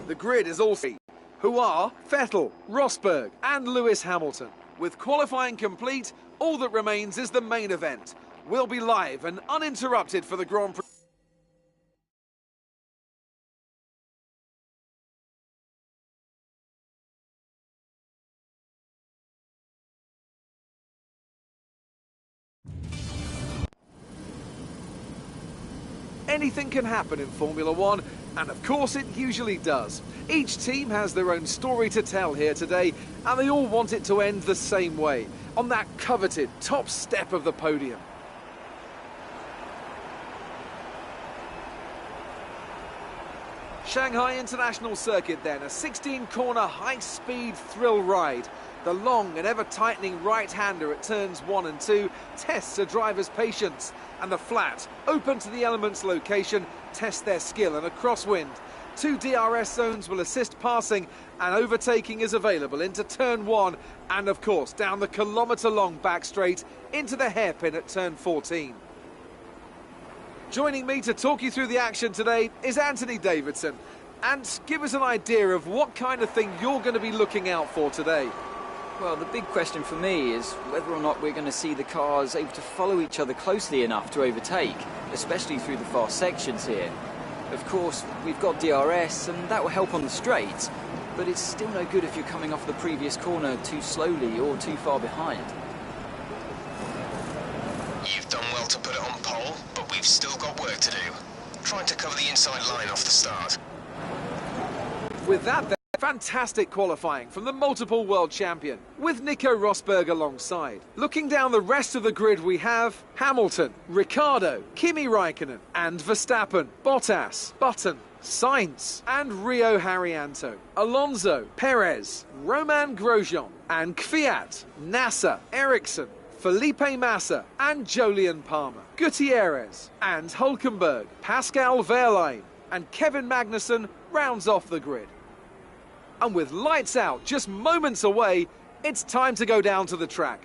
The grid is all three, who are Vettel, Rosberg and Lewis Hamilton. With qualifying complete, all that remains is the main event. We'll be live and uninterrupted for the Grand Prix. Anything can happen in Formula One, and of course it usually does. Each team has their own story to tell here today, and they all want it to end the same way, on that coveted top step of the podium. Shanghai International Circuit then, a 16-corner high-speed thrill ride. The long and ever-tightening right-hander at turns 1 and 2 tests a driver's patience, and the flat, open to the elements location, tests their skill in a crosswind. 2 DRS zones will assist passing, and overtaking is available into turn 1, and of course down the kilometre-long back straight into the hairpin at turn 14. Joining me to talk you through the action today is Anthony Davidson, and give us an idea of what kind of thing you're going to be looking out for today. Well, the big question for me is whether or not we're going to see the cars able to follow each other closely enough to overtake, especially through the fast sections here. Of course, we've got DRS, and that will help on the straights, but it's still no good if you're coming off the previous corner too slowly or too far behind. You've done well to put it on pole, but we've still got work to do. Trying to cover the inside line off the start. With that, fantastic qualifying from the multiple world champion, with Nico Rosberg alongside. Looking down the rest of the grid, we have Hamilton, Ricciardo, Kimi Raikkonen and Verstappen, Bottas, Button, Sainz and Rio Haryanto, Alonso, Perez, Romain Grosjean and Kvyat, Nasser, Ericsson, Felipe Massa and Jolyon Palmer, Gutierrez and Hulkenberg, Pascal Wehrlein and Kevin Magnussen rounds off the grid. And with lights out just moments away, it's time to go down to the track.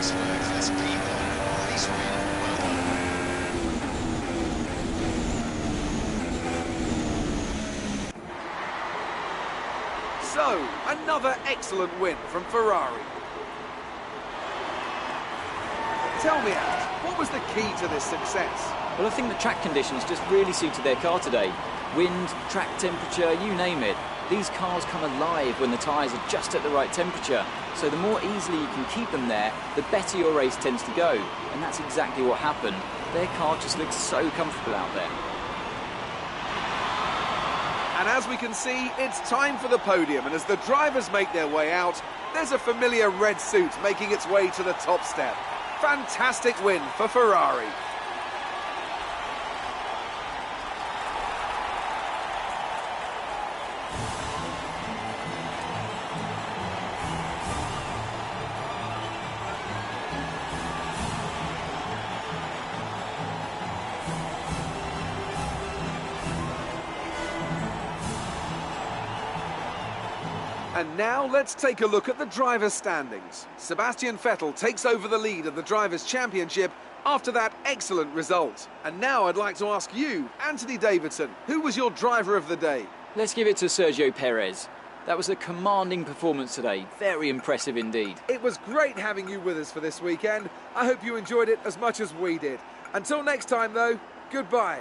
Nice work. Let's be one. Nice win. Well done. So, another excellent win from Ferrari. Tell me, Alex, what was the key to this success? Well, I think the track conditions just really suited their car today. Wind, track temperature, you name it. These cars come alive when the tyres are just at the right temperature. So the more easily you can keep them there, the better your race tends to go. And that's exactly what happened. Their car just looks so comfortable out there. And as we can see, it's time for the podium. And as the drivers make their way out, there's a familiar red suit making its way to the top step. Fantastic win for Ferrari. And now let's take a look at the drivers' standings. Sebastian Vettel takes over the lead of the Drivers' Championship after that excellent result. And now I'd like to ask you, Anthony Davidson, who was your driver of the day? Let's give it to Sergio Perez. That was a commanding performance today. Very impressive indeed. It was great having you with us for this weekend. I hope you enjoyed it as much as we did. Until next time, though, goodbye.